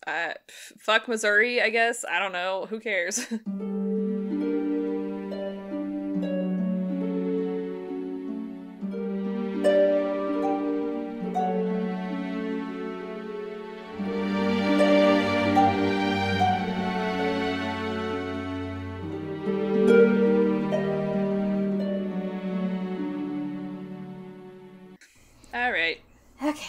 Fuck Missouri, I guess. I don't know. Who cares? All right. Okay.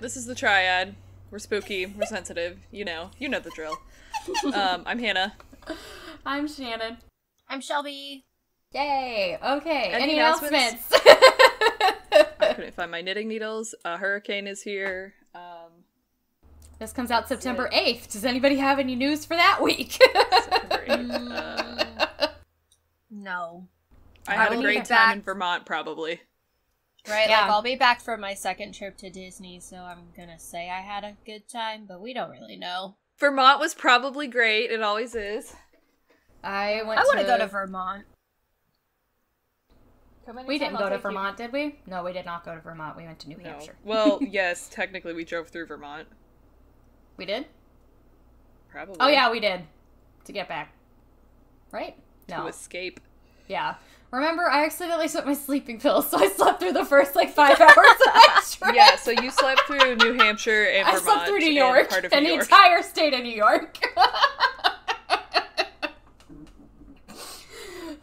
This is the triad. We're spooky. We're sensitive. You know the drill. I'm Hannah. I'm Shannon. I'm Shelby. Yay. Okay. Any Any announcements? I couldn't find my knitting needles. A hurricane is here. This comes out September 8th. Does anybody have any news for that week? September 8th. No. I had a will great be time back. in Vermont, probably. Right, Yeah. like, I'll be back for my second trip to Disney, so I'm gonna say I had a good time, but we don't really know. Vermont was probably great. It always is. I I want to go to Vermont. We didn't go to Vermont, did we? No, we did not go to Vermont. We went to New No. Hampshire. Well, yes, technically we drove through Vermont. We did? Probably. Oh, yeah, we did. To get back. Right? To No. escape. Yeah. Remember, I accidentally took my sleeping pills, so I slept through the first, 5 hours of that trip. Yeah, so you slept through New Hampshire and I Vermont. slept through New York, and part of and New the York. entire state of New York.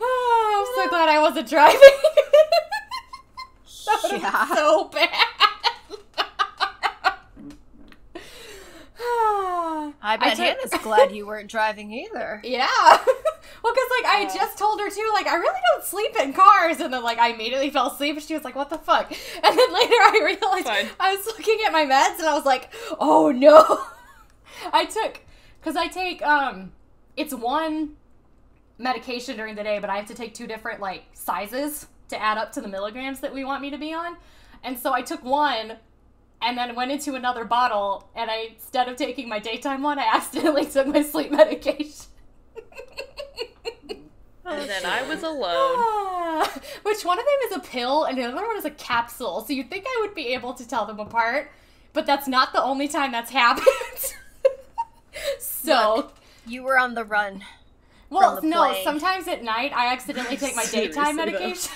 Oh, I'm so glad I wasn't driving. That would have been so bad. I bet Hannah's glad you weren't driving either. Yeah. Well, because, I just told her, too, I really don't sleep in cars. And then, I immediately fell asleep. And she was like, what the fuck? And then later I realized I was looking at my meds. And I was like, oh, no. Because I take, it's one medication during the day. But I have to take 2 different, sizes to add up to the milligrams that we want me to be on. And so I took one and then went into another bottle. And instead of taking my daytime one, I accidentally took my sleep medication. And then I was alone. Which one of them is a pill and the other one is a capsule. So you'd think I would be able to tell them apart, but that's not the only time that's happened. So Look, you were on the run. well, from the no, plague. sometimes at night I accidentally take my daytime Seriously, though. medication.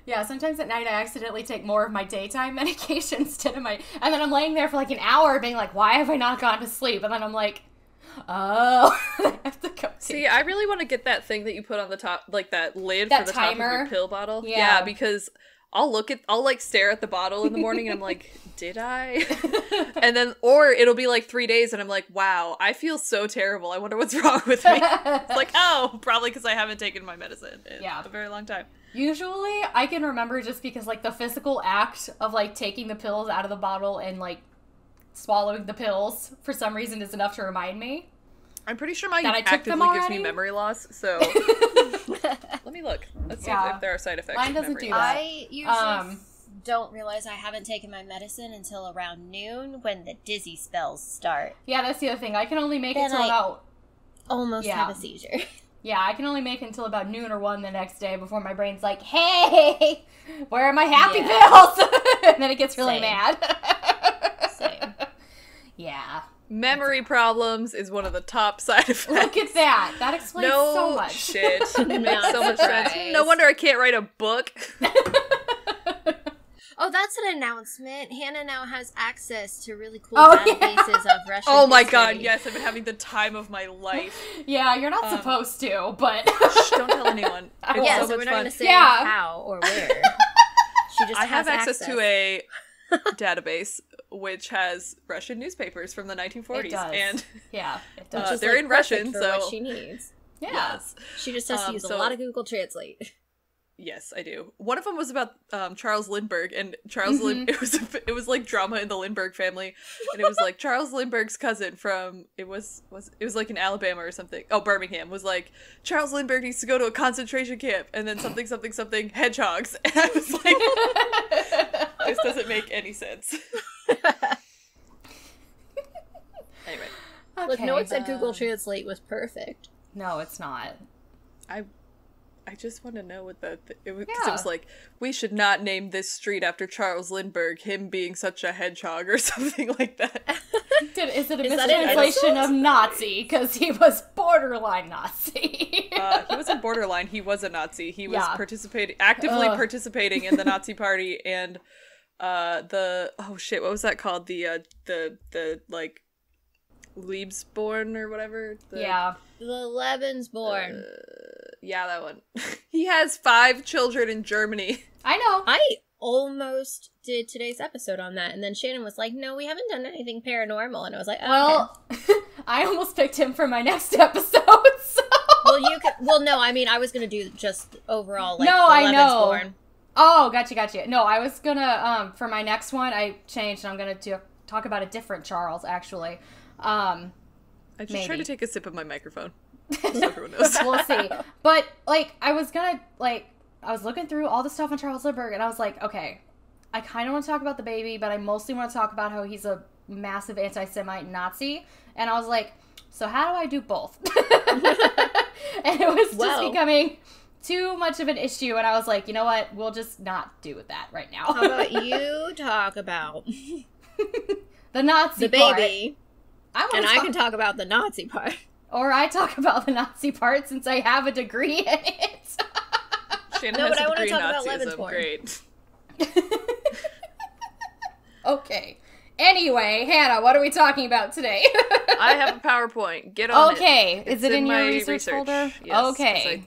Yeah, sometimes at night I accidentally take more of my daytime medication instead of and then I'm laying there for an hour being like, why have I not gone to sleep? And then I'm like, oh, I have to go. See, I really want to get that thing that you put on the top, that lid That for the timer? top of your pill bottle. Yeah. Because I'll stare at the bottle in the morning and I'm like, did I? And then, or it'll be 3 days and I'm like, wow, I feel so terrible. I wonder what's wrong with me. It's like, oh, probably because I haven't taken my medicine in a very long time. Usually, I can remember just because, the physical act of, taking the pills out of the bottle and, swallowing the pills, for some reason, is enough to remind me. I'm pretty sure mine That I took them actively gives me already? memory loss, so let me look. Let's see if there are side effects. Mine of doesn't memory do loss. that. I usually don't realize I haven't taken my medicine until around noon when the dizzy spells start. Yeah, that's the other thing. I can only make it Then till I- about... Almost Yeah. have a seizure. Yeah, I can only make it until about noon or 1 the next day before my brain's like, hey, where are my happy pills? And then it gets really Same. mad. Same. Yeah. Memory problems is one of the top side effects. Look at that. That explains No so much. shit. It makes so much surprise. sense. No wonder I can't write a book. Oh, that's an announcement. Hannah now has access to really cool Oh, yeah. databases of Russian Oh my history. god, yes, I've been having the time of my life. Yeah, you're not supposed to, but... Shh, don't tell anyone. It's Yeah, so so much we're not fun. going to say Yeah. how or where. She just I has have access to a database which has Russian newspapers from the 1940s. It does. And Yeah, it Which does. is, they're in perfect Russian, for so what she needs. Yeah. yes. She just has to use so- a lot of Google Translate. Yes, I do. One of them was about Charles Lindbergh, and Charles it was like drama in the Lindbergh family, and it was like Charles Lindbergh's cousin from it was in Alabama or something. Oh, Birmingham was like Charles Lindbergh needs to go to a concentration camp, and then something hedgehogs, and I was like, this doesn't make any sense. Anyway, Look, no one said Google Translate was perfect. No, it's not. I I just want to know what it was. Cause it was like, we should not name this street after Charles Lindbergh, him being such a hedgehog or something like that. Is it a mistranslation of Nazi? Because he was borderline Nazi. He wasn't borderline. He was a Nazi. He was actively participating in the Nazi Party and what was that called? The like Lebensborn or whatever. The Lebensborn. Yeah, that one. He has 5 children in Germany. I know. I almost did today's episode on that, and then Shannon was like, no, we haven't done anything paranormal, and I was like, oh, okay. I almost picked him for my next episode, so... no, I mean, I was gonna do just overall, like, no, I know. Born. Oh, gotcha. No, I was gonna, for my next one, I changed, and I'm gonna talk about a different Charles, actually. I just tried to take a sip of my microphone. So everyone knows. We'll see. But, like, I was looking through all the stuff on Charles Lindbergh, and I was like, okay, I kind of want to talk about the baby, but I mostly want to talk about how he's a massive anti-Semite Nazi. And I was like, so how do I do both? And it was just becoming too much of an issue, and I was like, you know what? We'll just not do that right now. How about you talk about the Nazi baby, part? I can talk about the Nazi part. Or I talk about the Nazi part since I have a degree in it. Shannon has a degree in Nazism. Great. Okay. Anyway, Hannah, what are we talking about today? I have a PowerPoint. Get on it. Okay. Is it in your research folder? Yes, okay. I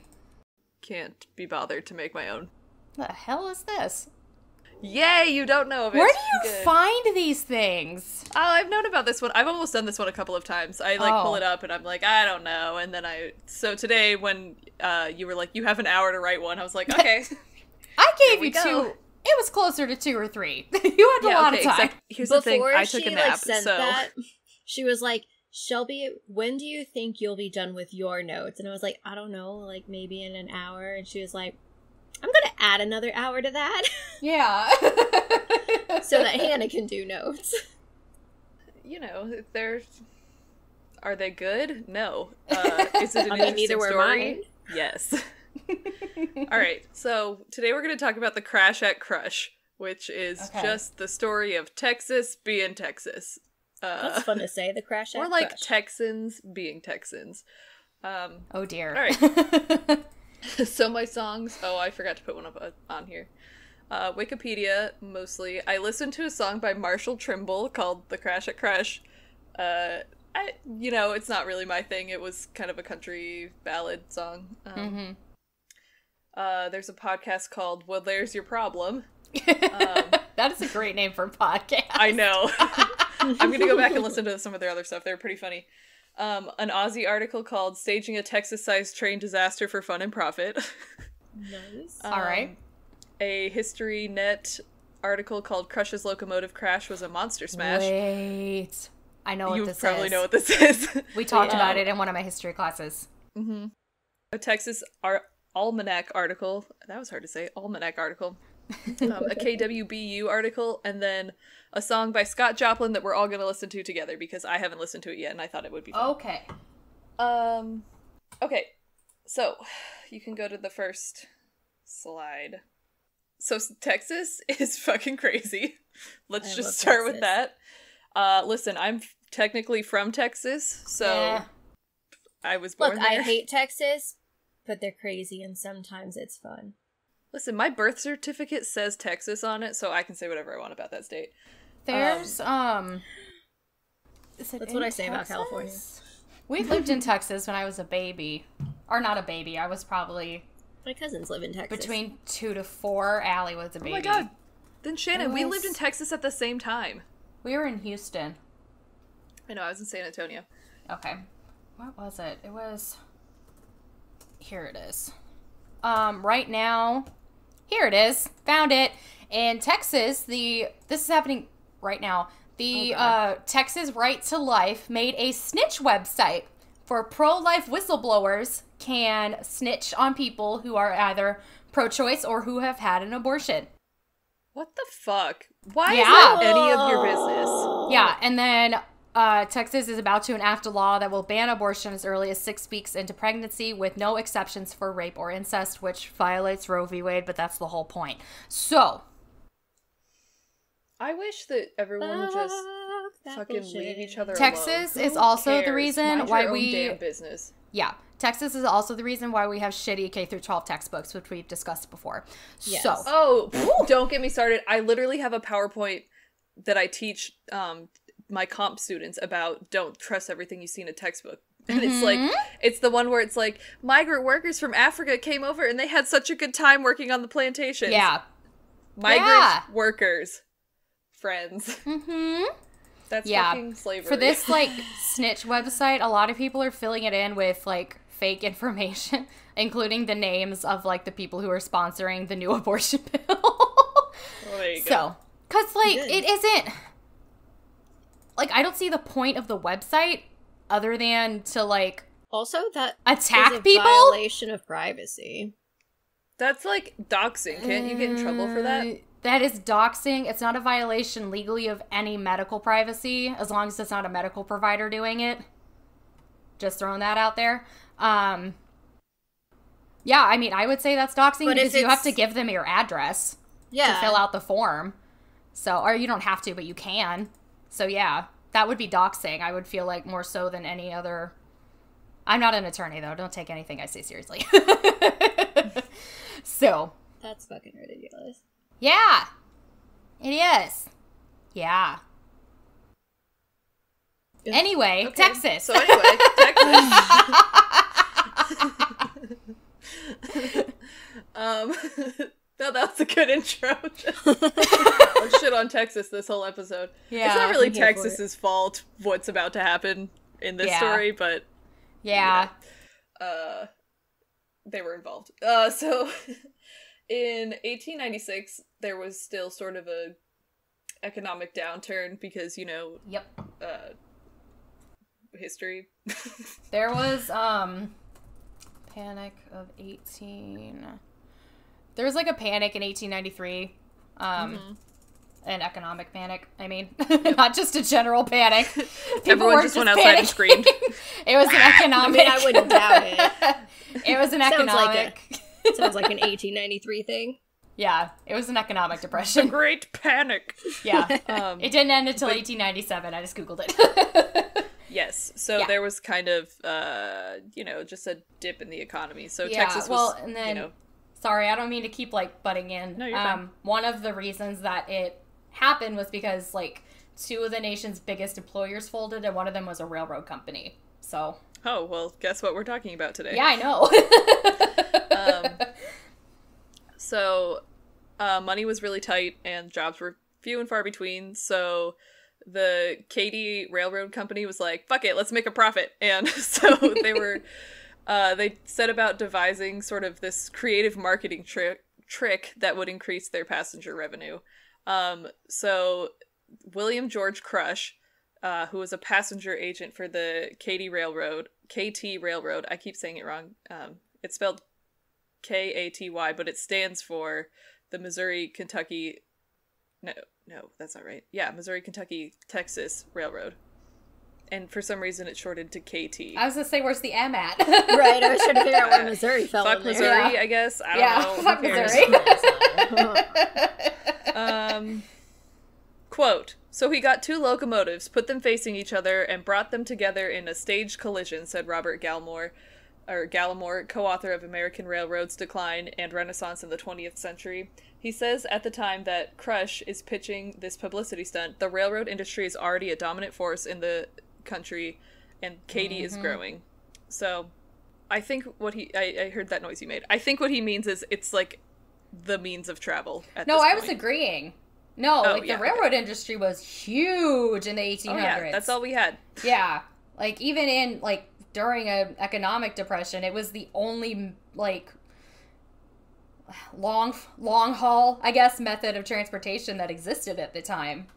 can't be bothered to make my own. The hell is this? Yay, you don't know of it. Where do you find these things? Oh, I've known about this one. I've almost done this one a couple of times. I pull it up and I'm like, I don't know. And then so today when you were like, you have an hour to write one, I was like, okay. I gave you 2. It was closer to 2 or 3. You had a lot of time. Here's the thing. I took a nap. She was like, Shelby, when do you think you'll be done with your notes? And I was like, I don't know, like maybe in an hour. And she was like, I'm going to add another hour to that. Yeah. So that Hannah can do notes. You know, are they good? No. Is it an interesting story? Yes. All right. So today we're going to talk about the Crash at Crush, which is just the story of Texas being Texas. That's fun to say, the Crash at Crush. Or like Texans being Texans. Oh dear. All right. So my songs, I forgot to put one up on here. Wikipedia, mostly. I listened to a song by Marshall Trimble called The Crash at Crush. It's not really my thing. It was kind of a country ballad song. There's a podcast called Well, There's Your Problem. That is a great name for a podcast. I know. I'm going to go back and listen to some of their other stuff. They're pretty funny. An Aussie article called Staging a Texas-Sized Train Disaster for Fun and Profit. Nice. All right. A History Net article called Crush's Locomotive Crash was a monster smash. Wait. I know what this is. You probably know what this is. We talked about it in one of my history classes. Mm-hmm. A Texas Almanac article. That was hard to say. Almanac article. A KWBU article, and then a song by Scott Joplin that we're all going to listen to together because I haven't listened to it yet and I thought it would be fun. Okay. So, you can go to the first slide. So, Texas is fucking crazy. Let's just start with that. Listen, I'm technically from Texas, so I was born there. I hate Texas, but they're crazy and sometimes it's fun. Listen, my birth certificate says Texas on it, so I can say whatever I want about that state. There's, That's what I say about California. We lived in Texas when I was a baby. Or not a baby, I was probably... My cousins live in Texas. Between 2 to 4, Allie was a baby. Oh my god. Then Shannon, we lived in Texas at the same time. We were in Houston. I know, I was in San Antonio. Okay. What was it? It was... Here it is. Right now... Here it is. Found it. In Texas, this is happening right now. The Texas Right to Life made a snitch website for pro-life whistleblowers can snitch on people who are either pro-choice or who have had an abortion. What the fuck? Why is that any of your business? Yeah, and then Texas is about to enact a law that will ban abortion as early as 6 weeks into pregnancy with no exceptions for rape or incest, which violates Roe v. Wade, but that's the whole point. So, I wish that everyone would just fucking leave each other Texas alone. is also cares? the reason Mind why your own we damn business. Yeah. Texas is also the reason why we have shitty K through 12 textbooks, which we've discussed before. Yes. So, don't get me started. I literally have a PowerPoint that I teach my comp students about don't trust everything you see in a textbook. And it's like, it's the one where it's like, migrant workers from Africa came over and they had such a good time working on the plantations. Yeah. Migrant workers. Friends. That's fucking slavery. For this, like, snitch website, a lot of people are filling it in with, like, fake information, including the names of, like, the people who are sponsoring the new abortion bill. There you go. Because, like, it isn't... Like, I don't see the point of the website other than to, like... Also, that attack is a people? violation of privacy. That's like doxing. Can't you get in trouble for that? That is doxing. It's not a violation legally of any medical privacy, as long as it's not a medical provider doing it. Just throwing that out there. Yeah, I mean, I would say that's doxing because you have to give them your address to fill out the form. So, or you don't have to, but you can. So, yeah, that would be doxing. I would feel like more so than any other... I'm not an attorney, though. Don't take anything I say seriously. So. That's fucking ridiculous. Yeah. It is. Yeah. Anyway, okay. Texas. So anyway, Texas. No, that's a good intro. Just shit on Texas this whole episode. Yeah, it's not really Texas's fault what's about to happen in this story, but yeah, they were involved. So in 1896, there was still sort of a economic downturn because history. There was panic of 18. There was like a panic in 1893. An economic panic, I mean. Not just a general panic. Everyone just went outside and screamed. It was an economic... I mean, I wouldn't doubt it. It was an economic... Sounds like an 1893 thing. Yeah, it was an economic depression. The Great Panic. Yeah. It didn't end until 1897. I just Googled it. Yes. So there was kind of, just a dip in the economy. So Texas was, well, and then... Sorry, I don't mean to keep, like, butting in. No, you're fine. One of the reasons that it happened was because, like, 2 of the nation's biggest employers folded, and one of them was a railroad company. So... Oh, well, guess what we're talking about today. Yeah, I know. So, money was really tight, and jobs were few and far between, so the Katy Railroad Company was like, fuck it, let's make a profit. And so they were... they set about devising sort of this creative marketing trick that would increase their passenger revenue. So William George Crush, who was a passenger agent for the KT Railroad, I keep saying it wrong. It's spelled Katy, but it stands for the Missouri, Kentucky... No, that's not right. Yeah, Missouri, Kentucky, Texas Railroad. And for some reason, it's shortened to KT. I was going to say, where's the M at? Right, I was trying to figure out where Missouri fell Fuck in there. Missouri, Yeah. I guess. I don't know. Fuck Missouri. Quote, so he got 2 locomotives, put them facing each other, and brought them together in a staged collision, said Robert Gallimore, co-author of American Railroad's Decline and Renaissance in the 20th Century. He says at the time that Crush is pitching this publicity stunt, the railroad industry is already a dominant force in the country, and Katy is growing. So, I think what I heard that noise you made. I think what he means is it's like the means of travel at this point. I was agreeing. No, the railroad industry was huge in the 1800s. Oh yeah, that's all we had. Yeah. Like, even in, like, during an economic depression, it was the only, like, long haul, I guess, method of transportation that existed at the time.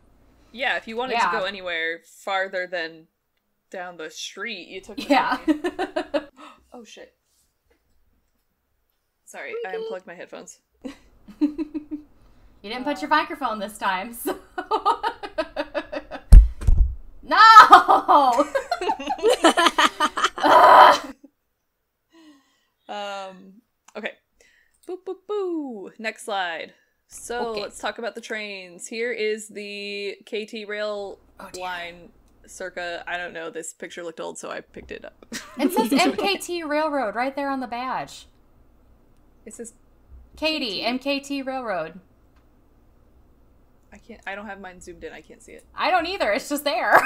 Yeah, if you wanted to go anywhere farther than down the street, you took the train. Oh shit. Sorry, I unplugged my headphones. You didn't put your microphone this time, so... No! No! Okay. Boo, boo, boo. Next slide. So Okay. let's talk about the trains. Here is the KT rail line circa, I don't know, this picture looked old, so I picked it up. It says MKT Railroad right there on the badge. It says Katie, MKT Railroad. I don't have mine zoomed in, I can't see it. I don't either, it's just there.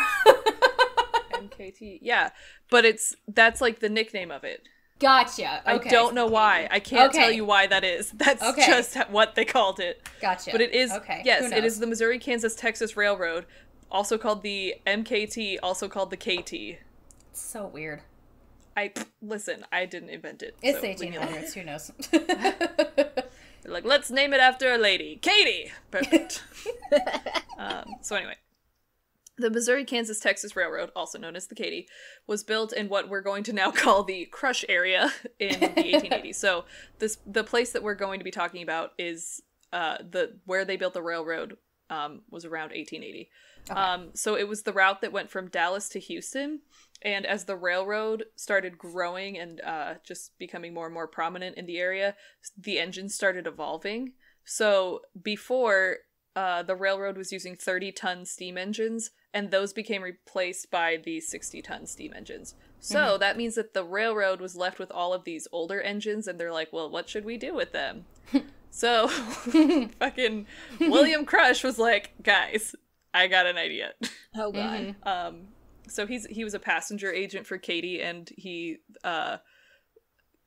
MKT, yeah. But that's like the nickname of it. Gotcha. Okay. I don't know why. I can't tell you why that is. That's just what they called it. Gotcha. But it is, yes, it is the Missouri, Kansas, Texas Railroad, also called the MKT, also called the KT. It's so weird. Listen, I didn't invent it. It's so 1800s, who knows? They're like, let's name it after a lady. Katie! Perfect. So anyway. The Missouri, Kansas, Texas Railroad, also known as the Katy, was built in what we're going to now call the Crush area in the 1880s. So the place that we're going to be talking about is where they built the railroad was around 1880. Okay. So it was the route that went from Dallas to Houston, and as the railroad started growing and just becoming more and more prominent in the area, the engines started evolving. So before, the railroad was using 30-ton steam engines, and those became replaced by the 60-ton steam engines. So that means that the railroad was left with all of these older engines, and they're like, well, what should we do with them? So fucking William Crush was like, guys, I got an idea. Oh, God. So he was a passenger agent for Katy, and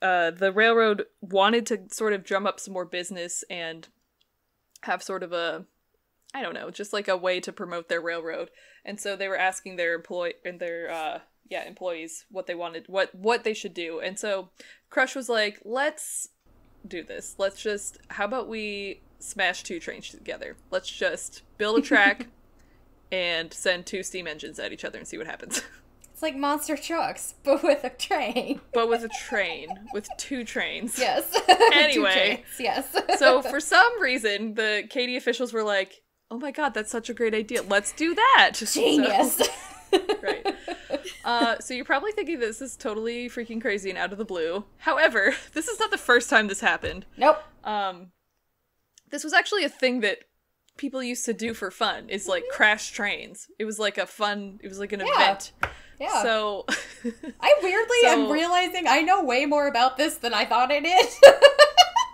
the railroad wanted to sort of drum up some more business and have sort of a, I don't know, just like a way to promote their railroad. And so they were asking their employees what they wanted, what they should do. And so Crush was like, let's do this. How about we smash two trains together? Let's just build a track and send two steam engines at each other and see what happens. It's like monster trucks, but with a train. With two trains. Yes. Anyway. Yes. So for some reason, the Katy officials were like, oh my god, that's such a great idea. Let's do that. Genius. Right. So you're probably thinking this is totally freaking crazy and out of the blue. However, this is not the first time this happened. Nope. This was actually a thing that people used to do for fun, is like crash trains. It was like an event. Yeah. So I weirdly am realizing I know way more about this than I thought I did.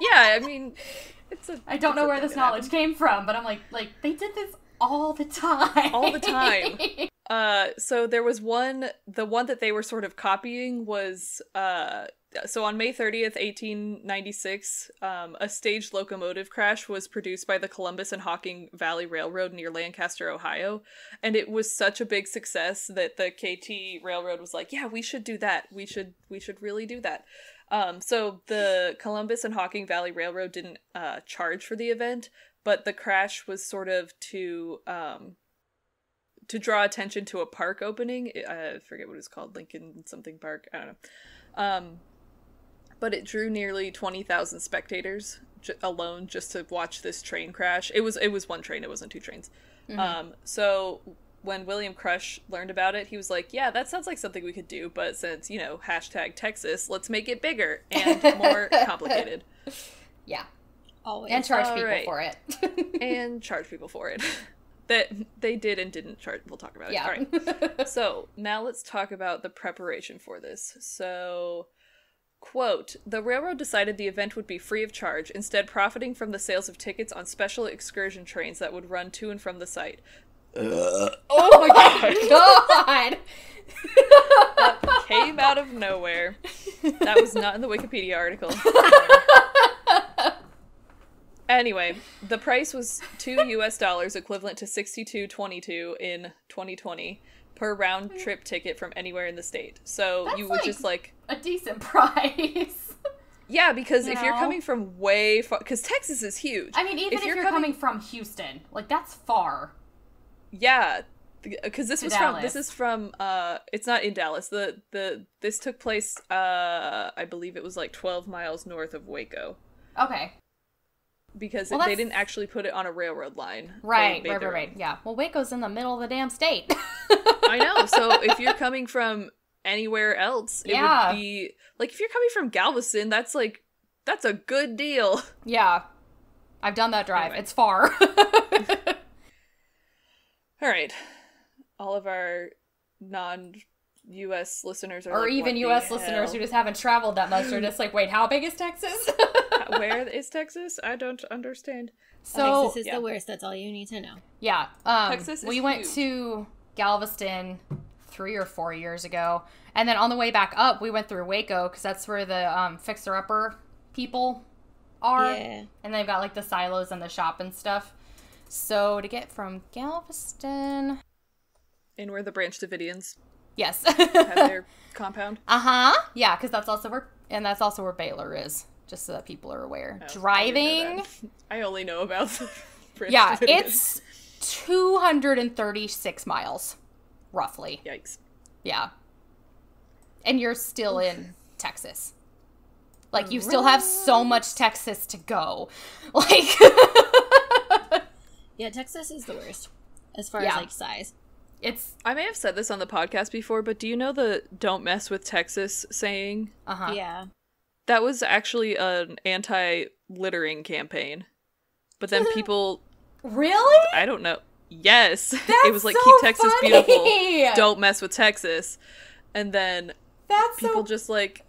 Yeah, I mean, I don't know where this knowledge came from, but I'm like they did this all the time. All the time. So there was the one that they were sort of copying was, so on May 30th, 1896, a staged locomotive crash was produced by the Columbus and Hocking Valley Railroad near Lancaster, Ohio. And it was such a big success that the KT Railroad was like, yeah, we should do that. We should really do that. So the Columbus and Hocking Valley Railroad didn't charge for the event, but the crash was sort of to draw attention to a park opening. I forget what it's called, Lincoln something Park, I don't know. But it drew nearly 20,000 spectators alone just to watch this train crash. It was one train, it wasn't two trains. Mm-hmm. So when William Crush learned about it, he was like, yeah, that sounds like something we could do, but since, #Texas, let's make it bigger and more complicated. Yeah. Always. And charge people for it. And charge people for it. That they did and didn't charge. We'll talk about it. Yeah. All right. So now let's talk about the preparation for this. So, quote, the railroad decided the event would be free of charge, instead profiting from the sales of tickets on special excursion trains that would run to and from the site. Oh my god! That came out of nowhere. That was not in the Wikipedia article. Anyway, the price was $2 equivalent to $62.22 in 2020 per round trip ticket from anywhere in the state. So that's you would just like a decent price. Yeah, because if you're coming from way far, because Texas is huge. I mean, even if you're coming from Houston, like that's far. Yeah, because this is from it's not in Dallas. This took place I believe it was like 12 miles north of Waco. Okay. because they didn't actually put it on a railroad line. Right. Yeah. Well, Waco's in the middle of the damn state. I know. So if you're coming from anywhere else, it would be like if you're coming from Galveston, that's a good deal. Yeah. I've done that drive. Anyway. It's far. All right. All of our non-US listeners are or like, even US listeners who just haven't traveled that much are just like, wait, how big is Texas? Where is Texas? I don't understand. So Texas is the worst. That's all you need to know. Yeah. Texas is we went to Galveston 3 or 4 years ago, and then on the way back up, we went through Waco because that's where the fixer-upper people are. Yeah. And they've got like the silos and the shop and stuff. So to get from Galveston, and where the Branch Davidians, yes, have their compound. Yeah, because that's also where Baylor is. Just so that people are aware. Oh, driving. I only know about the Branch Yeah, Davidians. it's 236 miles, roughly. Yikes. Yeah. And you're still in Texas. Like, you still have so much Texas to go. Like... Yeah, Texas is the worst. As far as, like, size. I may have said this on the podcast before, but do you know the "don't mess with Texas" saying? Yeah. That was actually an anti-littering campaign. But then people... Really? I don't know. Yes. That's it was like, so keep Texas funny. beautiful. Don't mess with Texas. And then people just like...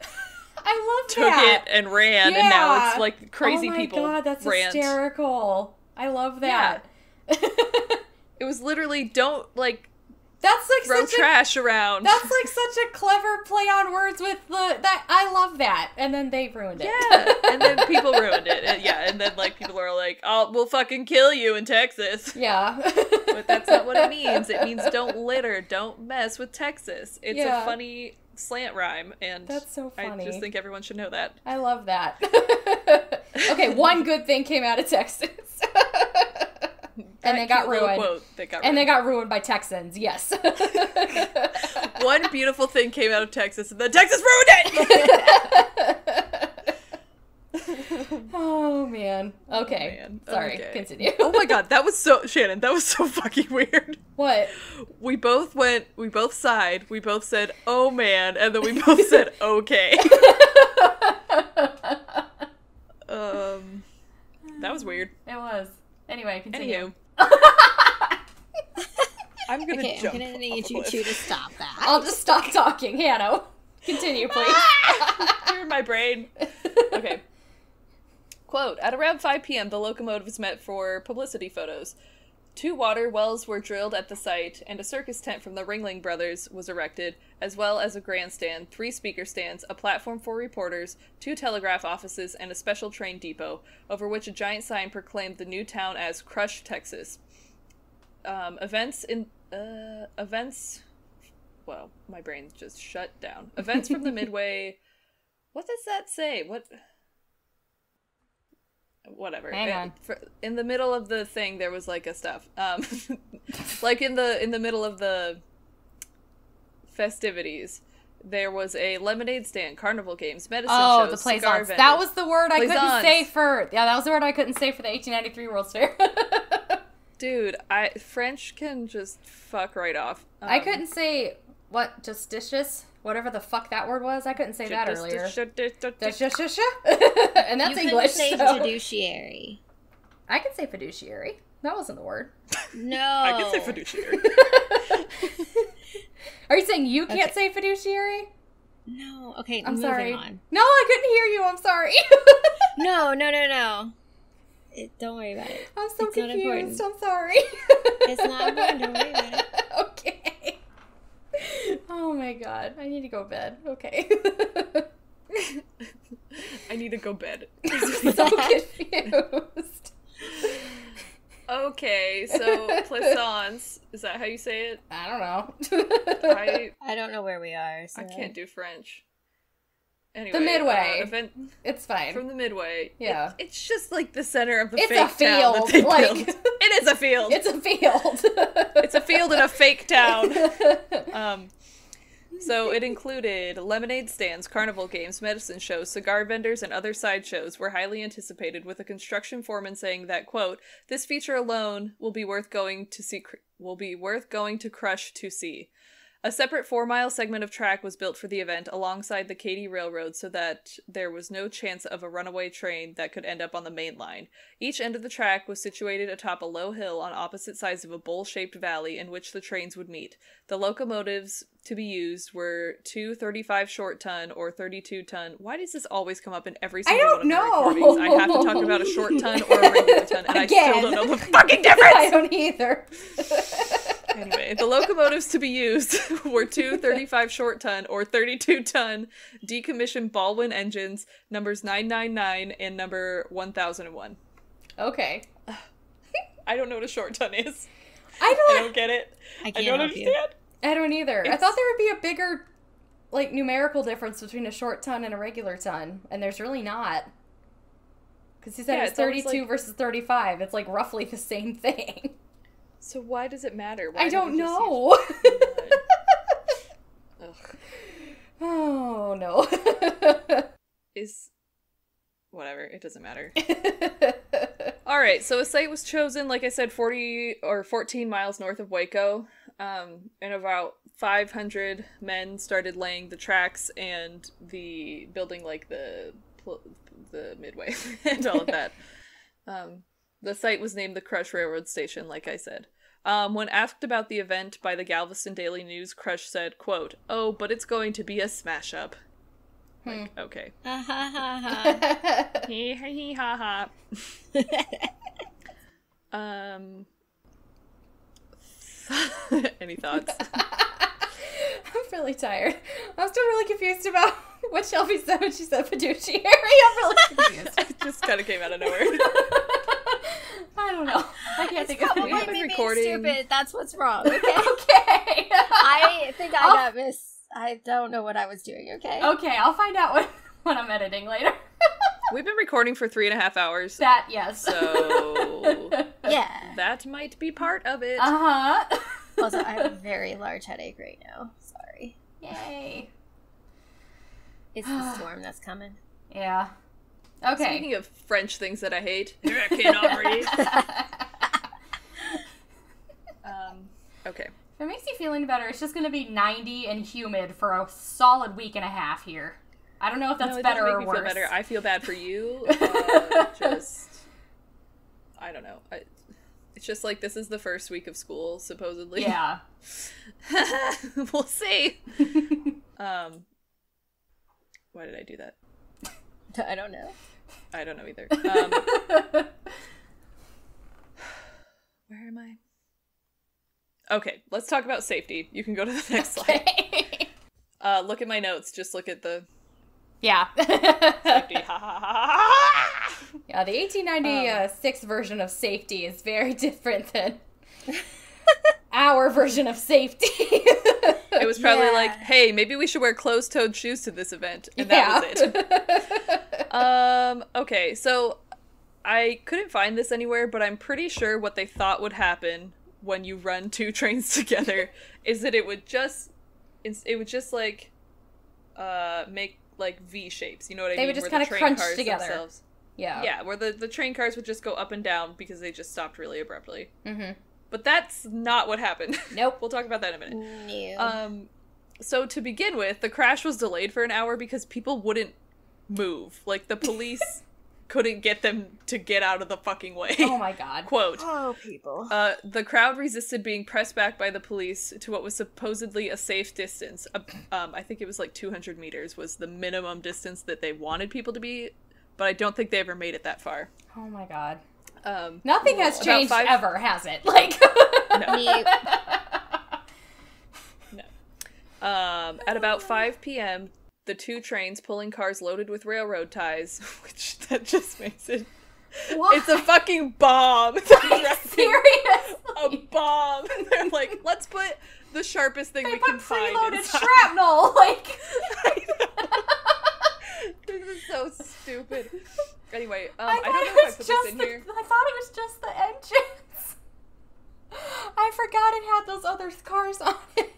I love took it and ran, and now it's like crazy people Oh my god, that's rant. hysterical. I love that. Yeah. It was literally, don't, like... That's like throw trash around. That's like such a clever play on words with that. I love that. And then they ruined it. Yeah, and then people ruined it. And then like people are like, "Oh, we'll fucking kill you in Texas." Yeah, but that's not what it means. It means don't litter, don't mess with Texas. It's a funny slant rhyme, and that's so funny. I just think everyone should know that. I love that. Okay, one good thing came out of Texas. And they got ruined. And they got ruined by Texans, yes. One beautiful thing came out of Texas, and then Texas ruined it! Oh, man. Okay. Oh, man. Sorry, continue. Oh my god, that was so... Shannon, that was so fucking weird. What? We both sighed, we both said, oh man, and then we both said, okay. That was weird. It was. Anyway, continue. Anywho. I'm gonna need you two to stop that. I'll just stop talking. Hannah, continue, please. You're in my brain. Okay. Quote, at around 5 p.m., the locomotives met for publicity photos. 2 water wells were drilled at the site, and a circus tent from the Ringling Brothers was erected, as well as a grandstand, 3 speaker stands, a platform for reporters, 2 telegraph offices, and a special train depot, over which a giant sign proclaimed the new town as Crush, Texas. Well, my brain just shut down. Events from the Midway... What does that say? Whatever. Hang on. In the middle of the thing, there was like a stuff. Like in the middle of the festivities, there was a lemonade stand, carnival games, medicine shows, the cigar plaisance. vendors. That was the word I Plaisance. couldn't say for. Yeah, that was the word I couldn't say for the 1893 World's Fair. Dude, French can just fuck right off. I couldn't say justicious. Whatever the fuck that word was, I couldn't say that earlier. And that's English. You couldn't say fiduciary. I can say fiduciary. That wasn't the word. No. I can say fiduciary. Are you saying you can't say fiduciary? No. Okay, I'm sorry. On. No, I couldn't hear you. I'm sorry. No. Don't worry about it. I'm so confused. I'm sorry. It's not important. Don't worry about it. Okay. Oh my god. I need to go to bed. Okay. I need to go bed. I'm so confused. Okay, so plaisance. Is that how you say it? I don't know. I don't know where we are. So. I can't do French. Anyway, the Midway. Event it's fine. From the Midway. Yeah. It's just like the center of the it's fake a field. town that they like, built. It is a field. It's a field. It's a field in a fake town. So it included lemonade stands, carnival games, medicine shows, cigar vendors, and other sideshows were highly anticipated, with a construction foreman saying that, quote, "This feature alone will be worth going to crush to see." A separate 4-mile segment of track was built for the event alongside the Katy Railroad so that there was no chance of a runaway train that could end up on the main line. Each end of the track was situated atop a low hill on opposite sides of a bowl-shaped valley in which the trains would meet. The locomotives to be used were two 35 short-ton or 32-ton. Why does this always come up in every single one of my recordings? I have to talk about a short-ton or a regular ton, and Again. I still don't know the fucking difference! I don't either. Anyway, the locomotives to be used were two 35 short-ton or 32-ton decommissioned Baldwin engines, numbers 999 and number 1001. Okay. I don't know what a short-ton is. I don't get it. I don't understand. I don't either. I thought there would be a bigger, like, numerical difference between a short ton and a regular ton, and there's really not. Because he said it's 32 versus 35. It's, like, roughly the same thing. So why does it matter? I don't know. Ugh. Oh, no. Whatever, it doesn't matter. Alright, so a site was chosen, like I said, 40 or 14 miles north of Waco, and about 500 men started laying the tracks and building, like, the midway and all of that. The site was named the Crush Railroad Station, like I said. When asked about the event by the Galveston Daily News, Crush said, quote, "Oh, but it's going to be a smash-up." Like, okay. Ha ha ha ha. Hee hee ha ha. Any thoughts? I'm really tired. I'm still really confused about what Shelby said when she said fiduciary. I'm really confused. It just kind of came out of nowhere. I don't know. I can't think of Probably it. me recording. being stupid. That's what's wrong. Okay. Okay. I think I got I don't know what I was doing. Okay. Okay, I'll find out when I'm editing later. We've been recording for 3.5 hours. That, yes. So Yeah. that might be part of it. Uh-huh. Also, I have a very large headache right now. Sorry. Yay. It's the storm that's coming. Yeah. Okay. Speaking of French things that I hate, I cannot breathe. Okay. If it makes you feel any better, it's just going to be 90 and humid for a solid week and a half here. I don't know if that's better or worse. Feel better. I feel bad for you. I don't know. It's just like this is the first week of school, supposedly. Yeah. We'll see. Why did I do that? I don't know. I don't know either. Where am I? Okay, let's talk about safety. You can go to the next slide. Look at my notes. Just look at the yeah. safety. Yeah, the 1896 version of safety is very different than our version of safety. It was probably like, hey, maybe we should wear closed-toed shoes to this event. And that was it. Okay, so I couldn't find this anywhere, but I'm pretty sure what they thought would happen when you run two trains together is that it would just like make like V shapes. You know what I mean? They would just kind of crunch together. Themselves. Yeah, where the train cars would just go up and down because they just stopped really abruptly. Mm-hmm. But that's not what happened. Nope. We'll talk about that in a minute. No. So to begin with, the crash was delayed for an hour because people wouldn't move. Like, the police couldn't get them to get out of the fucking way. Oh my god. Quote, "Oh, people. The crowd resisted being pressed back by the police to what was supposedly a safe distance. I think it was like 200 meters was the minimum distance that they wanted people to be, but I don't think they ever made it that far. Oh my god. Nothing has changed ever, has it? Like, no. No. At about 5 p.m., the two trains pulling cars loaded with railroad ties, which that just makes it... what? It's a fucking bomb! Seriously? A bomb! They're like, let's put the sharpest thing we can find preloaded inside. shrapnel, like... This is so stupid. Anyway, I I don't know if I put this in here. I thought it was just the engines. I forgot it had those other cars on it.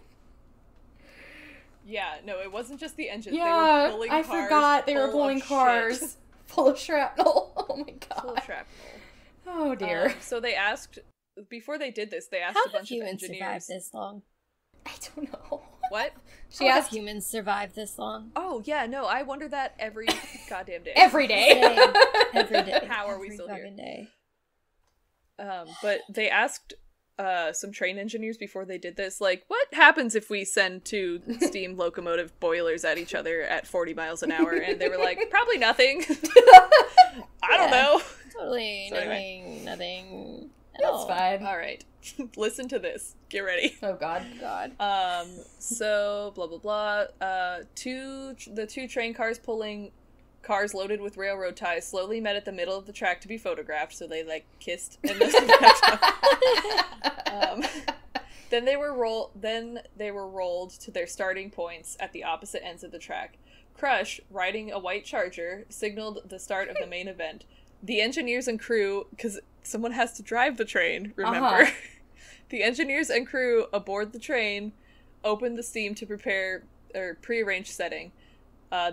Yeah, no, it wasn't just the engines. Yeah, they were pulling I cars forgot they were pulling cars shit. full of shrapnel. Oh my god. Full of shrapnel. Oh dear. So they asked, before they did this, they asked How a bunch do of humans engineers. survive this long? I don't know. What? She How asked do humans survive this long? Oh, yeah, no, I wonder that every goddamn day. every day. Same. Every day. How are we still here? fucking day. But they asked some train engineers before they did this, like, what happens if we send two steam locomotive boilers at each other at 40 miles an hour? And they were like, probably nothing. I don't know. Totally So nothing at That's all. fine. All right. Listen to this. Get ready. Oh god. So blah blah blah. The two train cars pulling cars loaded with railroad ties slowly met at the middle of the track to be photographed. So they like kissed and then they were rolled to their starting points at the opposite ends of the track. Crush, riding a white Charger, signaled the start of the main event. The engineers and crew, because someone has to drive the train, remember? The engineers and crew aboard the train opened the steam to prepare or prearranged setting.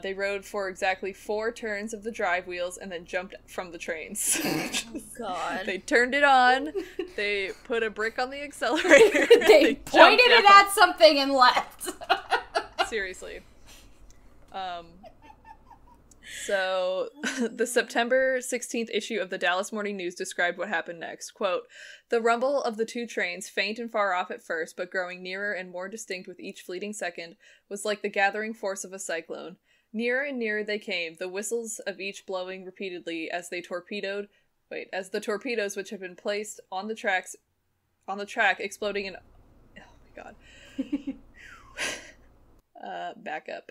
They rode for exactly 4 turns of the drive wheels and then jumped from the trains. Oh, God. They turned it on. They put a brick on the accelerator. They pointed it out. at something and left. Seriously. So, the September 16th issue of the Dallas Morning News described what happened next. Quote, "The rumble of the two trains, faint and far off at first, but growing nearer and more distinct with each fleeting second, was like the gathering force of a cyclone. Nearer and nearer they came, the whistles of each blowing repeatedly as the torpedoes which had been placed on the track exploding in... Oh my god. Back up.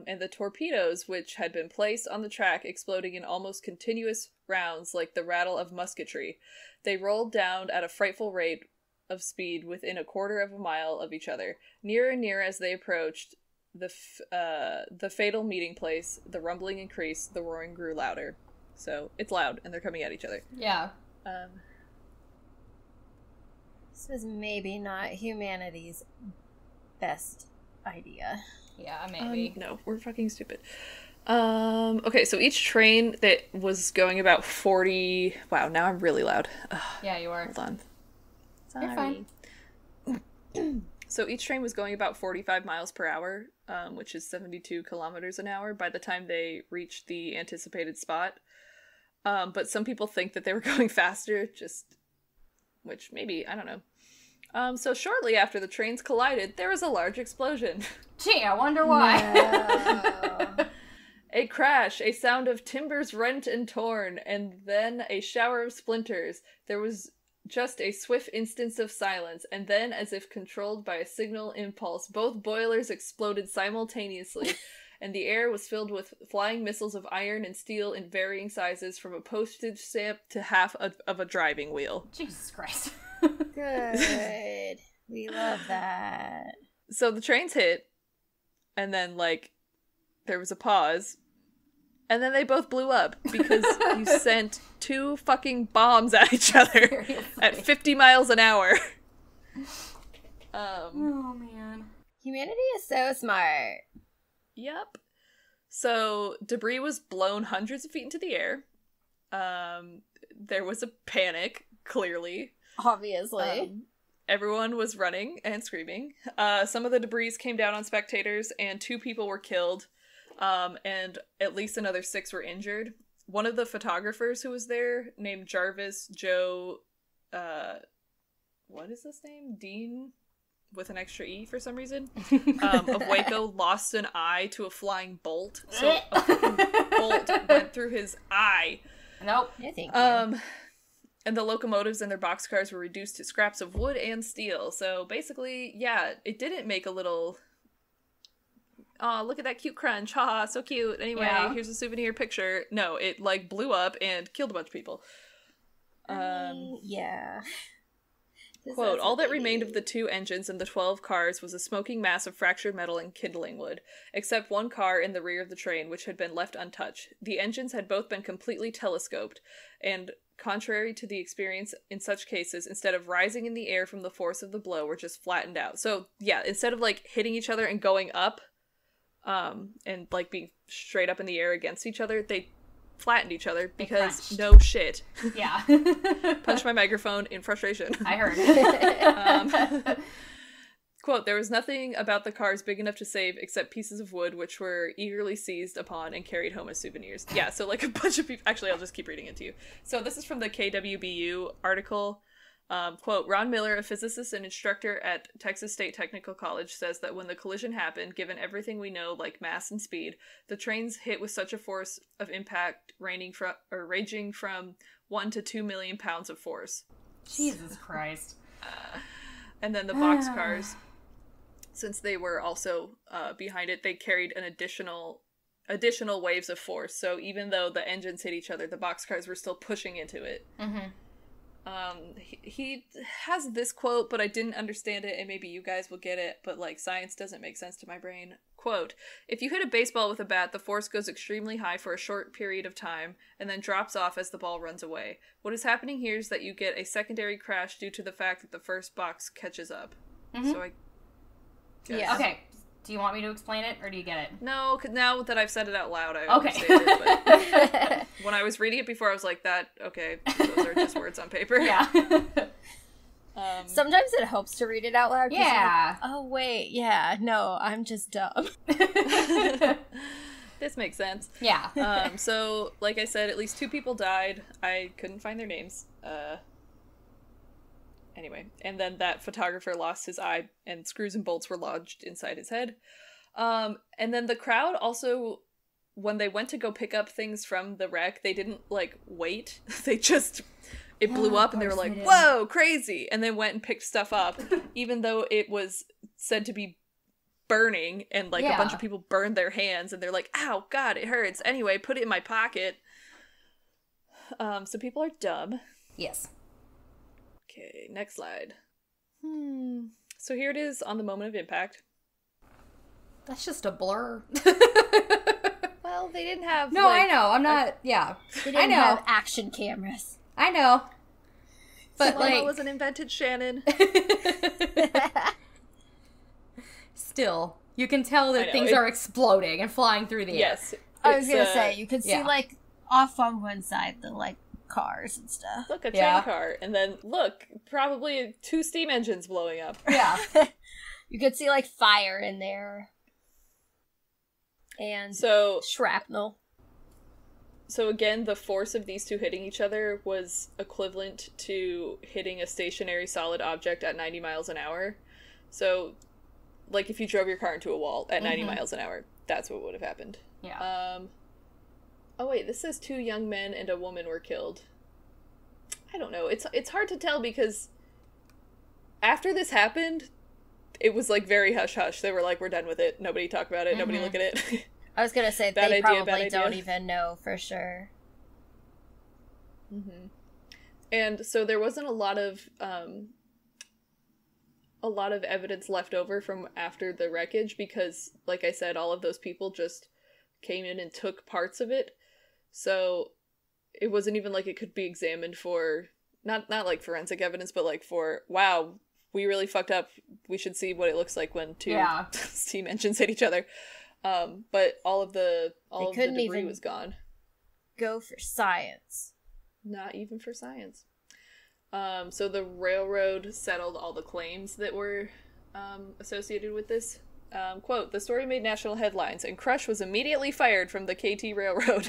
And the torpedoes, which had been placed on the track, exploding in almost continuous rounds like the rattle of musketry. They rolled down at a frightful rate of speed within a quarter of a mile of each other. Nearer and nearer as they approached the fatal meeting place, the rumbling increased, the roaring grew louder." So, it's loud, and they're coming at each other. Yeah. This was maybe not humanity's best idea. Yeah, maybe. No, we're fucking stupid. Okay, so each train that was going about 40... Wow, now I'm really loud. Ugh, Yeah, you are. hold on. You're fine. So each train was going about 45 miles per hour, which is 72 kilometers an hour by the time they reached the anticipated spot. But some people think that they were going faster, which maybe, I don't know. So shortly after the trains collided, there was a large explosion. Gee, I wonder why. No. A crash, a sound of timbers rent and torn, and then a shower of splinters. There was just a swift instance of silence, and then, as if controlled by a signal impulse, both boilers exploded simultaneously, and the air was filled with flying missiles of iron and steel in varying sizes, from a postage stamp to half of a driving wheel. Jesus Christ. Good. We love that. So the trains hit, and then, there was a pause, and then they both blew up because you sent 2 fucking bombs at each other Seriously. at 50 miles an hour. Oh, man. Humanity is so smart. Yep. So debris was blown hundreds of feet into the air. There was a panic, clearly. Obviously. Everyone was running and screaming. Some of the debris came down on spectators, and 2 people were killed. And at least another 6 were injured. One of the photographers who was there, named Jarvis Joe, what is his name? Dean? With an extra E for some reason. Of Waco, lost an eye to a flying bolt. So a fucking bolt went through his eye. Nope. I think you. And the locomotives and their boxcars were reduced to scraps of wood and steel. So basically, yeah, it didn't make a little... Oh, look at that cute crunch. Haha, so cute. Anyway, Yeah. Here's a souvenir picture. No, it, blew up and killed a bunch of people. Yeah. Quote, "All that remained of the 2 engines and the 12 cars was a smoking mass of fractured metal and kindling wood, except one car in the rear of the train, which had been left untouched. The engines had both been completely telescoped, and contrary to the experience in such cases, instead of rising in the air from the force of the blow, were just flattened out. So, yeah, instead of, like, hitting each other and going up, and, like, being straight up in the air against each other, they flattened each other because no shit. Yeah. Punched my microphone in frustration. I heard. Quote, there was nothing about the cars big enough to save except pieces of wood, which were eagerly seized upon and carried home as souvenirs. Yeah, so like a bunch of people... Actually, I'll just keep reading it to you. So this is from the KWBU article. Quote, Ron Miller, a physicist and instructor at Texas State Technical College, says that when the collision happened, given everything we know, like mass and speed, the trains hit with such a force of impact ranging from 1 to 2 million pounds of force. Jesus Christ. And then the boxcars, since they were also behind it, they carried an additional waves of force. So even though the engines hit each other, the boxcars were still pushing into it. Mm-hmm. He has this quote, but I didn't understand it, and maybe you guys will get it, but, like, science doesn't make sense to my brain. Quote, if you hit a baseball with a bat, the force goes extremely high for a short period of time, and then drops off as the ball runs away. What is happening here is that you get a secondary crash due to the fact that the first box catches up. Mm-hmm. So I guess. Yeah. Okay. Do you want me to explain it, or do you get it? No, now that I've said it out loud, I okay. understand it, but when I was reading it before, I was like, okay, those are just words on paper. Yeah. Sometimes it helps to read it out loud. Yeah. Like, oh, wait, yeah, no, I'm just dumb. This makes sense. Yeah. So, like I said, at least 2 people died. I couldn't find their names. Anyway, and then that photographer lost his eye, and screws and bolts were lodged inside his head. And then the crowd also, when they went to go pick up things from the wreck, they didn't, like, wait. It blew up, and they were like, whoa, crazy! And they went and picked stuff up, even though it was said to be burning, and, like, a bunch of people burned their hands, and they're like, ow, God, it hurts. Anyway, put it in my pocket. So people are dumb. Yes. Okay, next slide. So here it is on the moment of impact. That's just a blur. Well, they didn't have... No, like, I know. I'm not... Yeah. They didn't have action cameras. I know. But, so, like... wasn't invented, Shannon. Still, you can tell that things are exploding and flying through the air. Yes. I was gonna say, you could see, like, off on one side, the, like, cars and stuff. Look, a train car. And then, look, probably 2 steam engines blowing up. Yeah. You could see, like, fire in there. And shrapnel. So again, the force of these 2 hitting each other was equivalent to hitting a stationary solid object at 90 miles an hour. So, like, if you drove your car into a wall at 90 miles an hour, that's what would have happened. Yeah. Oh wait, this says 2 young men and a woman were killed. I don't know. It's hard to tell because after this happened, it was like very hush-hush. They were like, we're done with it. Nobody talk about it. Nobody look at it. I was gonna say, they probably don't even know for sure. Mm-hmm. And so there wasn't a lot of evidence left over from after the wreckage because, like I said, all of those people just came in and took parts of it. So it wasn't even like it could be examined for, not like forensic evidence, but like for, wow, we really fucked up. We should see what it looks like when 2 steam engines hit each other. But all of the debris was gone. Go for science. Not even for science. So the railroad settled all the claims that were associated with this. Quote, the story made national headlines, and Crush was immediately fired from the KT Railroad.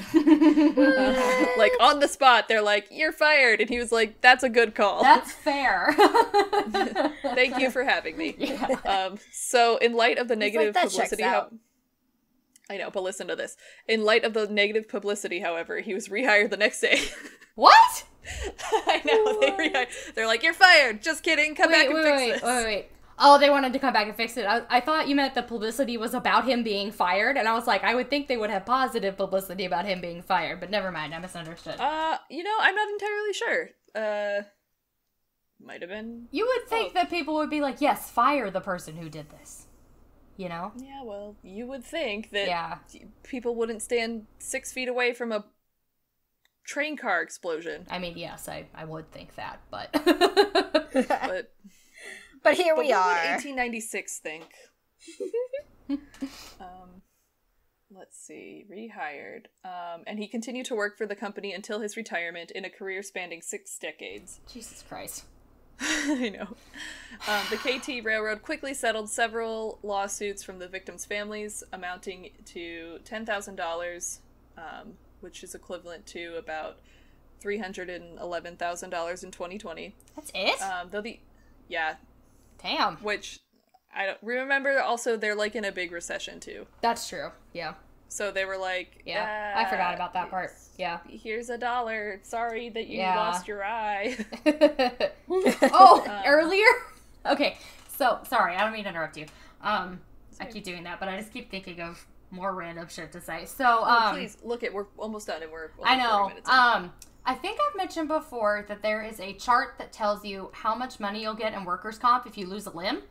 Like, on the spot, they're like, you're fired! And he was like, that's a good call. That's fair. Thank you for having me. Yeah. So, in light of the negative publicity... I know, but listen to this. In light of the negative publicity, however, he was rehired the next day. What? I know, they're like, you're fired! Just kidding, come back and fix this. Wait. Oh, they wanted to come back and fix it. I thought you meant the publicity was about him being fired, and I was like, I would think they would have positive publicity about him being fired, but never mind, I misunderstood. I'm not entirely sure. Might have been. You would think that people would be like, yes, fire the person who did this. You know? Yeah, well, you would think that people wouldn't stand 6 feet away from a train car explosion. I mean, yes, I would think that, but... but here we are. What would 1896 think? Let's see. Rehired. And he continued to work for the company until his retirement in a career spanning 6 decades. Jesus Christ. I know. The KT Railroad quickly settled several lawsuits from the victims' families, amounting to $10,000, which is equivalent to about $311,000 in 2020. That's it? Yeah. Damn. Which, I don't remember, also, they're, like, in a big recession, too. That's true, yeah. So they were like, yeah, I forgot about that part. Yeah. Here's $1. Sorry that you lost your eye. Earlier? Okay, so, sorry, I don't mean to interrupt you. I keep doing that, but I just keep thinking of more random shit to say. So, please, look we're almost done and we're I know. 40 minutes in. I think I've mentioned before that there is a chart that tells you how much money you'll get in workers' comp if you lose a limb.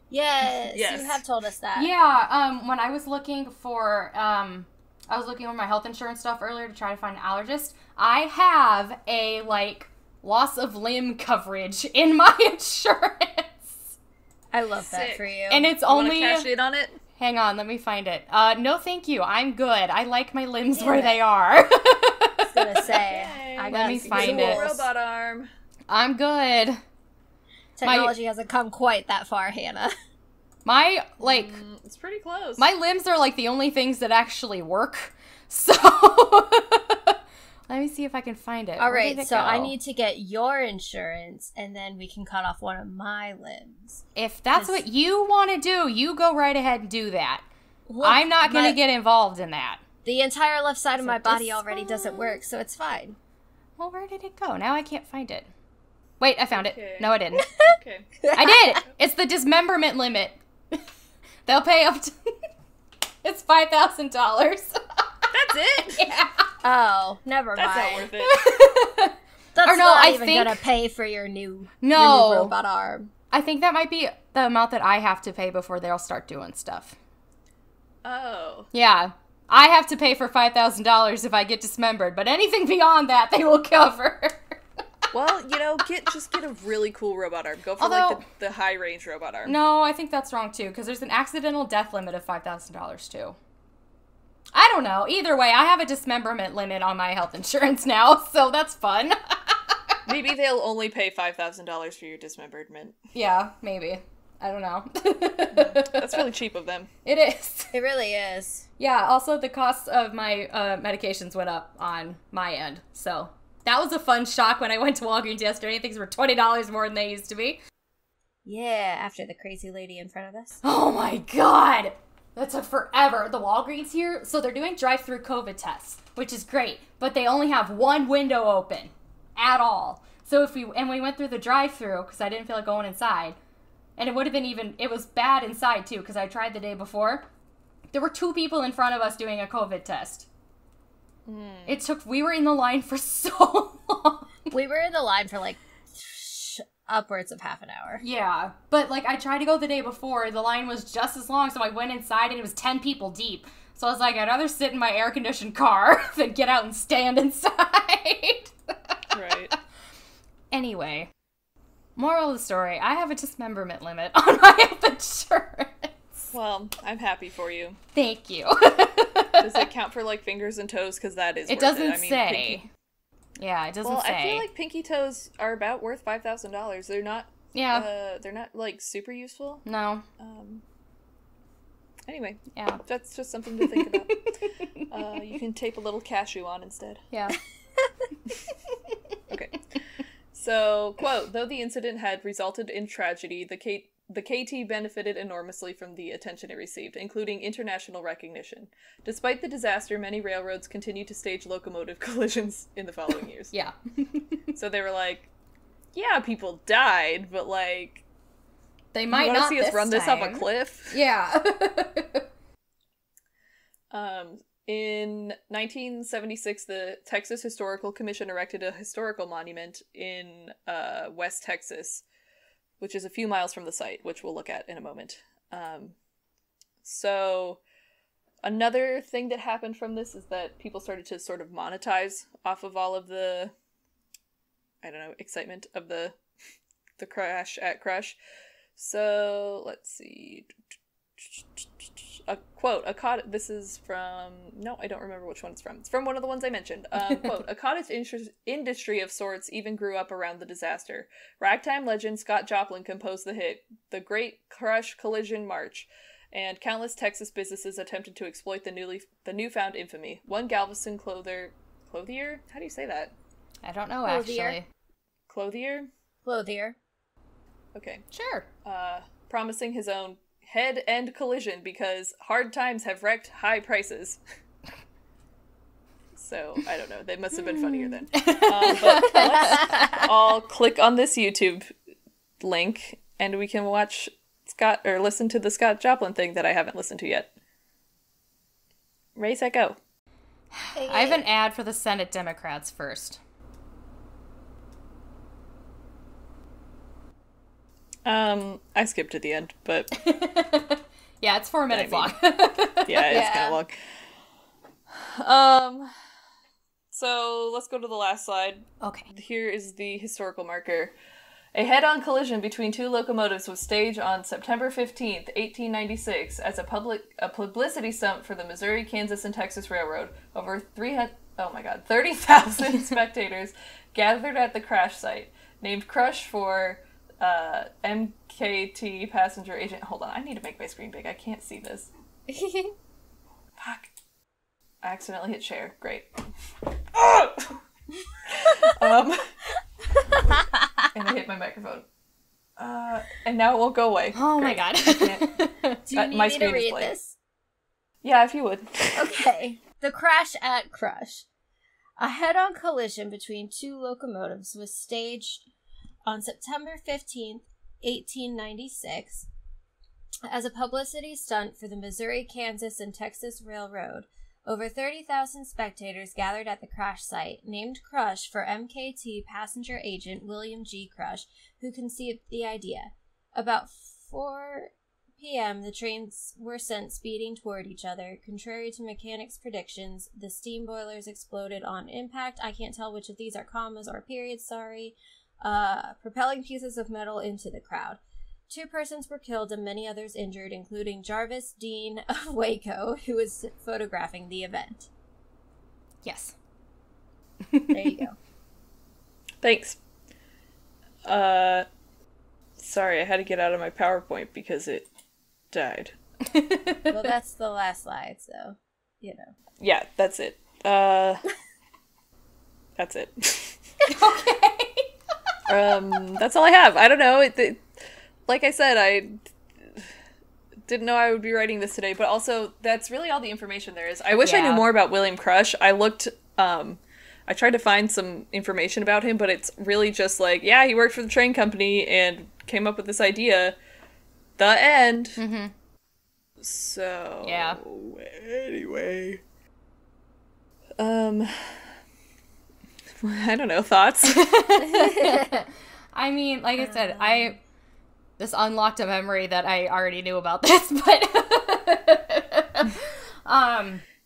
Yes, you have told us that. Yeah, when I was looking for, my health insurance stuff earlier to try to find an allergist, I have a, loss of limb coverage in my insurance. I love that for you. And it's only... cash in on it? Hang on, let me find it. No, thank you. I'm good. I like my limbs where they are. I was gonna say. Let me find it. Robot arm. I'm good. Technology hasn't come quite that far, Hannah. My, it's pretty close. My limbs are, the only things that actually work. So, let me see if I can find it. All right, so I need to get your insurance, and then we can cut off one of my limbs. If that's what you want to do, you go right ahead and do that. Look, I'm not going to get involved in that. The entire left side of my body already doesn't work, so it's fine. Well, where did it go? Now I can't find it. Wait, I found it. No, I didn't. Okay. I did! It's the dismemberment limit. They'll pay up to... It's $5,000. That's it? Yeah. Oh, never mind. That's not worth it. That's not even gonna pay for your new robot arm. I think that might be the amount that I have to pay before they'll start doing stuff. Oh. Yeah. I have to pay for $5,000 if I get dismembered, but anything beyond that, they will cover. Well, just get a really cool robot arm. Go for, the high-range robot arm. No, I think that's wrong, too, because there's an accidental death limit of $5,000, too. I don't know. Either way, I have a dismemberment limit on my health insurance now, so that's fun. Maybe they'll only pay $5,000 for your dismemberment. Yeah, maybe. I don't know. That's really cheap of them. It is. It really is. Yeah, also the cost of my medications went up on my end, so... That was a fun shock when I went to Walgreens yesterday. Things were $20 more than they used to be. Yeah, after the crazy lady in front of us. Oh my god! That took forever. The Walgreens here, so they're doing drive-through COVID tests, which is great, but they only have one window open at all. So we went through the drive-through because I didn't feel like going inside, and it was bad inside too because I tried the day before. There were 2 people in front of us doing a COVID test. We were in the line for so long. We were in the line for upwards of half an hour. Yeah, but I tried to go the day before, the line was just as long, so I went inside and it was 10 people deep. So I was like, I'd rather sit in my air-conditioned car than get out and stand inside. Right. Anyway, moral of the story, I have a dismemberment limit on my health insurance. Well, I'm happy for you. Thank you. Does it count for fingers and toes? Because that is. It doesn't say. Yeah, it doesn't say. I feel like pinky toes are about worth $5,000. They're not. Yeah. They're not super useful. No. Anyway. Yeah. That's just something to think about. You can tape a little cashew on instead. Yeah. Okay. So, quote, though the incident had resulted in tragedy, the KT benefited enormously from the attention it received, including international recognition. Despite the disaster, many railroads continued to stage locomotive collisions in the following years. Yeah. So they were like, yeah, people died, but they might not see us run this off a cliff? Yeah. In 1976, the Texas Historical Commission erected a historical monument in West Texas, which is a few miles from the site, which we'll look at in a moment. So Another thing that happened from this is that people started to sort of monetize off of all of the, I don't know, excitement of the crash at Crush. So, let's see. A quote, this is from, no, I don't remember which one it's from. It's from one of the ones I mentioned. Quote, a cottage industry of sorts even grew up around the disaster. Ragtime legend Scott Joplin composed the hit, The Great Crush Collision March, and countless Texas businesses attempted to exploit the newfound infamy. One Galveston clothier? How do you say that? I don't know, Clothier. actually. Clothier. Okay. Sure. Promising his own head-end collision because hard times have wrecked high prices. So, I don't know. They must have been funnier then. But let's all click on this YouTube link and we can watch Scott, or listen to the Scott Joplin thing that I haven't listened to yet. Ready, set, go. I have an ad for the Senate Democrats first. I skipped to the end, but... Yeah, it's 4 minutes long. Yeah, it's kind of long. So, let's go to the last slide. Okay. Here is the historical marker. A head-on collision between two locomotives was staged on September 15th, 1896, as a publicity stunt for the Missouri, Kansas, and Texas Railroad. Over 30,000 spectators gathered at the crash site, named Crush for MKT passenger agent. Hold on, I need to make my screen big. I can't see this. Fuck. I accidentally hit share. Great. And I hit my microphone. And now it won't go away. Oh my god. Do you need me to read this? Yeah, if you would. Okay. The crash at Crush. A head-on collision between two locomotives was staged on September 15th, 1896, as a publicity stunt for the Missouri, Kansas, and Texas Railroad. Over 30,000 spectators gathered at the crash site, named Crush for MKT passenger agent William G. Crush, who conceived the idea. About 4 p.m., the trains were sent speeding toward each other. Contrary to mechanics' predictions, the steam boilers exploded on impact. I can't tell which of these are commas or periods, sorry. Propelling pieces of metal into the crowd. 2 persons were killed and many others injured, including Jarvis Dean of Waco, who was photographing the event. Yes. There you go. Thanks. Sorry, I had to get out of my PowerPoint because it died. Well, that's the last slide, so, you know. Yeah, that's it. That's it. Okay. That's all I have. I don't know. Like I said, I didn't know I would be writing this today, but also that's really all the information there is. I wish I knew more about William Crush. I looked, I tried to find some information about him, but it's really just like, yeah, he worked for the train company and came up with this idea. The end. Mm-hmm. So, yeah. Anyway. I don't know, thoughts? I mean, like I said, this unlocked a memory that I already knew about this, but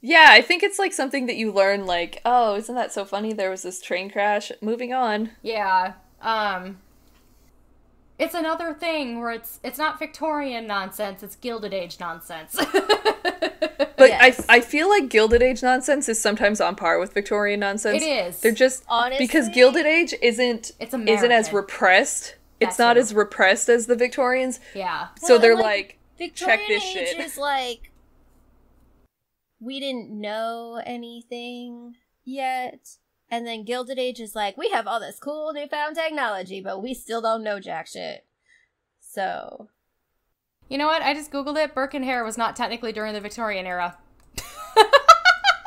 yeah, I think it's like something that you learn, like, oh, isn't that so funny? There was this train crash. Moving on. Yeah. It's another thing where it's not Victorian nonsense, it's Gilded Age nonsense. But yes. I feel like Gilded Age nonsense is sometimes on par with Victorian nonsense. It is. They're just honestly, because Gilded Age isn't as repressed. It's not as repressed as the Victorians. Yeah. So they're like check this shit. Victorian Age is like, we didn't know anything yet. And then Gilded Age is like, we have all this cool newfound technology, but we still don't know jack shit. So. You know what? I just Googled it. Burke and hair was not technically during the Victorian era.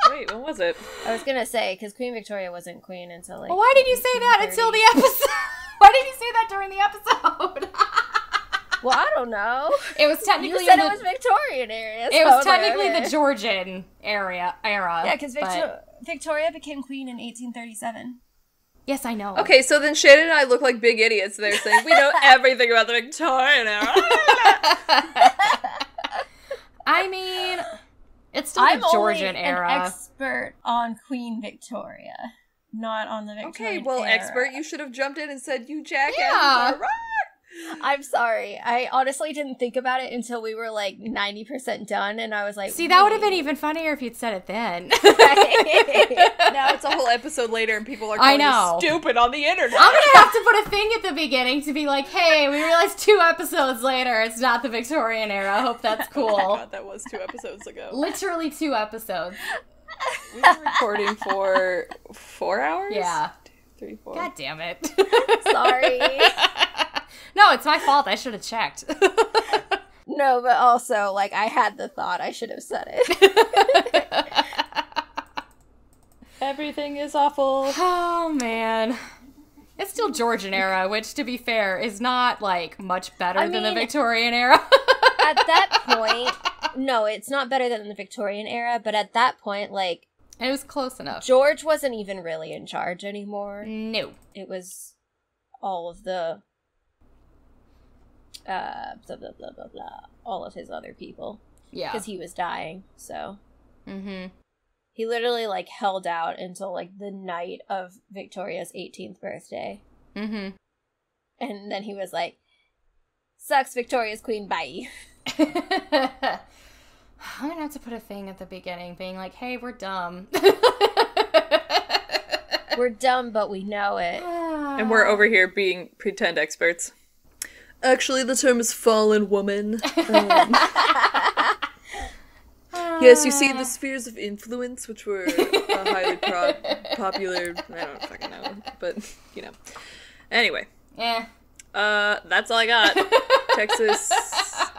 Wait, when was it? I was gonna say, because Queen Victoria wasn't queen until like. Well, why did you say that until the episode? Why did you say that during the episode? Well, I don't know. It was technically you said it was Victorian era. It was technically the Georgian era. Yeah, because Victoria became queen in 1837. Yes, I know. Okay, so then Shannon and I look like big idiots. They're saying we know everything about the Victorian era. I mean, It's still the Georgian era. I'm only an expert on Queen Victoria, not on the Victorian Okay, well, era. expert, you should have jumped in and said, you jackass, Yeah. you are right. I'm sorry. I honestly didn't think about it until we were like 90% done, and I was like, See, that would have been even funnier if you'd said it then. Now it's a whole episode later and people are calling you stupid on the internet. I'm gonna have to put a thing at the beginning to be like, hey, we realized 2 episodes later it's not the Victorian era. I hope that's cool. Oh my God, that was 2 episodes ago. Literally 2 episodes. We were recording for 4 hours? Yeah. 2, 3, 4. God damn it. Sorry. No, it's my fault. I should have checked. No, but also, like, I had the thought. I should have said it. Everything is awful. Oh, man. It's still Georgian era, which, to be fair, is not, like, much better than the Victorian era. At that point, no, it's not better than the Victorian era, but at that point, like... It was close enough. George wasn't even really in charge anymore. No. It was all of the... blah, blah, blah, blah, blah. All of his other people. Yeah. Because he was dying, so... Mm-hmm. He literally, like, held out until, like, the night of Victoria's 18th birthday. Mm-hmm. And then he was like, sucks, Victoria's queen, bye. I'm gonna have to put a thing at the beginning being like, hey, we're dumb. We're dumb, but we know it. And we're over here being pretend experts. Actually, the term is fallen woman. Yes, you see the spheres of influence, which were highly popular. I don't fucking know, but you know. Anyway. Yeah. That's all I got. Texas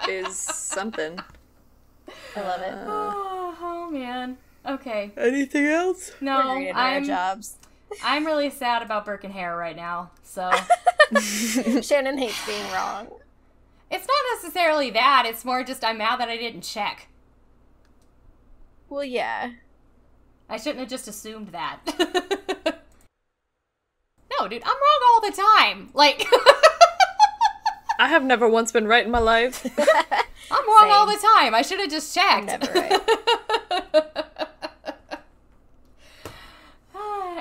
is something. I love it. Oh man. Okay. Anything else? We're great at our jobs. I'm really sad about Burke and Hare right now. So Shannon hates being wrong. It's not necessarily that. It's more just I'm mad that I didn't check. Well, yeah. I shouldn't have just assumed that. No, dude, I'm wrong all the time. Like, I have never once been right in my life. I'm wrong all the time. I should have just checked. I'm never right.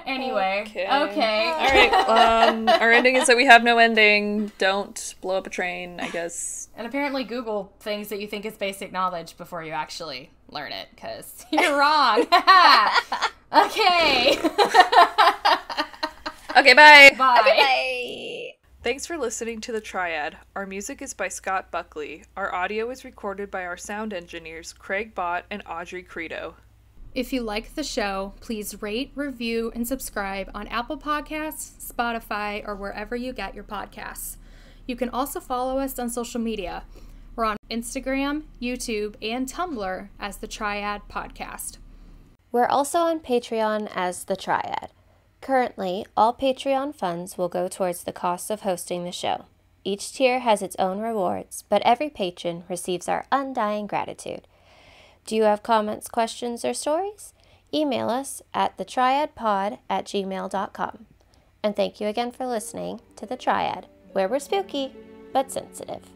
Anyway, okay. All right. Our ending is that we have no ending. Don't blow up a train, I guess. And apparently Google things that you think is basic knowledge before you actually learn it, because you're wrong. Okay. Okay, bye. Bye. Okay, bye. Thanks for listening to The Triad. Our music is by Scott Buckley. Our audio is recorded by our sound engineers, Craig Bott and Audrey Credo. If you like the show, please rate, review, and subscribe on Apple Podcasts, Spotify, or wherever you get your podcasts. You can also follow us on social media. We're on Instagram, YouTube, and Tumblr as The Triad Podcast. We're also on Patreon as The Triad. Currently, all Patreon funds will go towards the cost of hosting the show. Each tier has its own rewards, but every patron receives our undying gratitude. Do you have comments, questions, or stories? Email us at thetriadpod@gmail.com. And thank you again for listening to The Triad, where we're spooky but sensitive.